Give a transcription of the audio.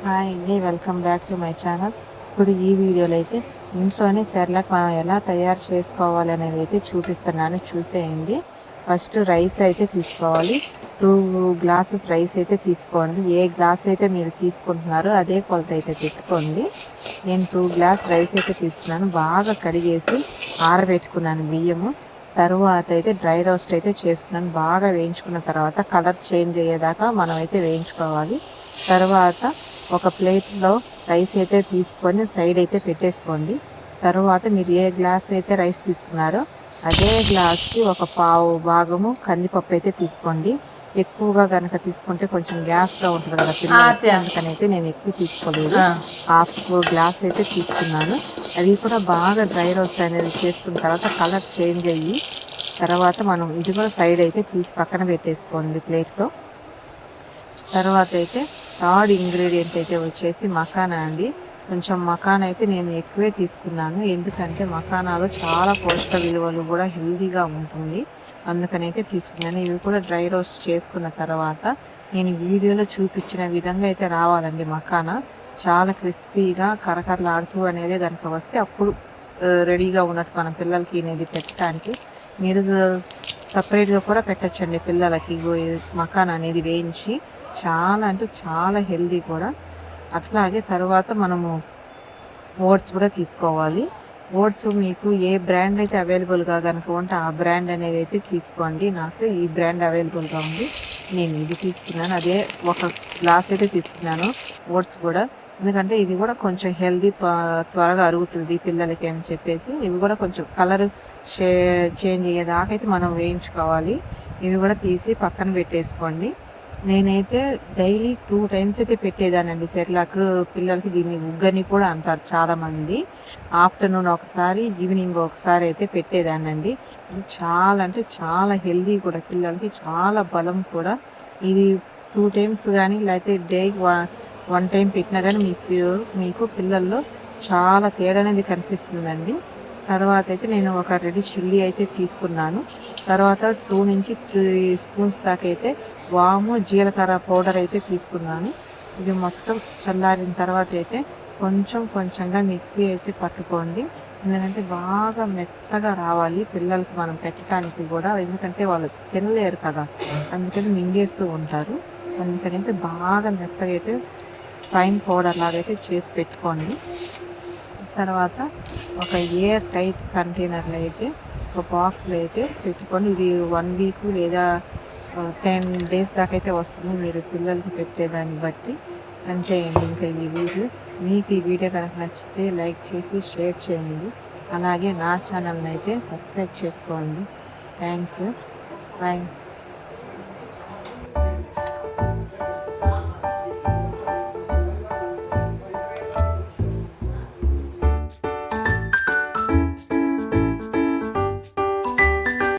Hi అండి, welcome back to my channel. ఇప్పుడు ఈ వీడియోలో అయితే ఇంట్లోనే సెర్లాక్ మనం ఎలా తయారు చేసుకోవాలి అనేది అయితే చూపిస్తున్నాను, చూసేయండి. ఫస్ట్ రైస్ అయితే తీసుకోవాలి. 2 గ్లాసెస్ రైస్ అయితే తీసుకోండి. ఏ గ్లాస్ అయితే మీరు తీసుకుంటున్నారో అదే కొలత అయితే పెట్టుకోండి. నేను 2 గ్లాస్ రైస్ అయితే తీసుకున్నాను. బాగా కడిగేసి ఆరబెట్టుకున్నాను బియ్యము. తరువాత అయితే డ్రై రోస్ట్ అయితే చేసుకున్నాను. బాగా వేయించుకున్న తర్వాత కలర్ చేంజ్ అయ్యేదాకా మనం అయితే వేయించుకోవాలి. తర్వాత ఒక ప్లేట్లో రైస్ అయితే తీసుకొని సైడ్ అయితే పెట్టేసుకోండి. తర్వాత మీరు ఏ గ్లాస్ అయితే రైస్ తీసుకున్నారో అదే గ్లాస్కి ఒక పావు భాగము కందిపప్పు అయితే తీసుకోండి. ఎక్కువగా కనుక తీసుకుంటే కొంచెం గ్యాస్గా ఉంటుంది కదా పిల్లలకి, అందుకని అయితే నేను ఎక్కువ తీసుకోలేదు. 1/2 గ్లాస్ అయితే తీసుకున్నాను. అది కూడా బాగా డ్రై రోస్ట్ అనేది చేసుకున్న తర్వాత కలర్ చేంజ్ అయ్యి తర్వాత మనం ఇది కూడా సైడ్ అయితే తీసి పక్కన పెట్టేసుకోండి ప్లేట్లో. తర్వాత అయితే థర్డ్ ఇంగ్రీడియంట్ అయితే వచ్చేసి మకానా అండి. కొంచెం మకానా అయితే నేను ఎక్కువే తీసుకున్నాను, ఎందుకంటే మకానాలో చాలా పోషక విలువలు కూడా హెల్తీగా ఉంటుంది, అందుకనైతే తీసుకున్నాను. ఇవి కూడా డ్రై రోస్ట్ చేసుకున్న తర్వాత నేను వీడియోలో చూపించిన విధంగా అయితే రావాలండి. మకానా చాలా క్రిస్పీగా కరకరలాడుతూ అనేది కనుక వస్తే అప్పుడు రెడీగా ఉన్నట్టు మనం పిల్లలకి అనేది పెట్టడానికి. మీరు సపరేట్గా కూడా పెట్టచ్చండి పిల్లలకి. మకానా అనేది వేయించి చాలా అంటే చాలా హెల్దీ కూడా. అట్లాగే తర్వాత మనము ఓట్స్ కూడా తీసుకోవాలి. ఓట్స్ మీకు ఏ బ్రాండ్ అయితే అవైలబుల్గా కనుక ఉంటే ఆ బ్రాండ్ అనేది అయితే తీసుకోండి. నాకు ఈ బ్రాండ్ అవైలబుల్గా ఉంది, నేను ఇది తీసుకున్నాను. అదే 1 గ్లాస్ అయితే తీసుకున్నాను ఓట్స్ కూడా, ఎందుకంటే ఇది కూడా కొంచెం హెల్దీ, త్వరగా అరుగుతుంది పిల్లలకి అని చెప్పేసి. ఇవి కూడా కొంచెం కలర్ చేంజ్ అయ్యేదాకా అయితే మనం వేయించుకోవాలి. ఇవి కూడా తీసి పక్కన పెట్టేసుకోండి. నేనైతే డైలీ 2 టైమ్స్ అయితే పెట్టేదానండి సెర్లాక్ పిల్లలకి. దీన్ని ఉగ్గని కూడా అంటారు చాలామంది. ఆఫ్టర్నూన్ ఒకసారి, ఈవినింగ్ ఒకసారి అయితే పెట్టేదానండి. ఇది చాలా అంటే చాలా హెల్దీ కూడా, పిల్లలకి చాలా బలం కూడా. ఇది 2 టైమ్స్ కానీ లేకపోతే డేకి 1 టైం పెట్టినా కానీ మీకు పిల్లల్లో చాలా తేడా అనేది కనిపిస్తుందండి. తర్వాత అయితే నేను ఒక రెడీ చిల్లీ అయితే తీసుకున్నాను. తర్వాత 2 నుంచి 3 స్పూన్స్ దాకా అయితే వాము జీలకర్ర పౌడర్ అయితే తీసుకున్నాను. ఇది మొత్తం చల్లారిన తర్వాత అయితే కొంచెం కొంచెంగా మిక్సీ అయితే పట్టుకోండి, ఎందుకంటే బాగా మెత్తగా రావాలి పిల్లలకి మనం పెట్టడానికి కూడా, ఎందుకంటే వాళ్ళు తినలేరు కదా, అందుకని మింగేస్తూ ఉంటారు. అందుకని బాగా మెత్తగా అయితే ఫైన్ పౌడర్ లాగా అయితే చేసి పెట్టుకోండి. తర్వాత ఒక ఎయిర్ టైట్ కంటైనర్లో అయితే ఒక బాక్స్లో అయితే పెట్టుకొని, ఇది 1 వీక్ లేదా 10 డేస్ దాకా అయితే వస్తుంది మీరు పిల్లలకి పెట్టేదాన్ని బట్టి. అంతేయండి. ఇంకా ఈ వీడియో మీకు ఈ వీడియో కనుక నచ్చితే లైక్ చేసి షేర్ చేయండి. అలాగే నా ఛానల్ని అయితే సబ్స్క్రైబ్ చేసుకోండి. Thank you. బాయ్.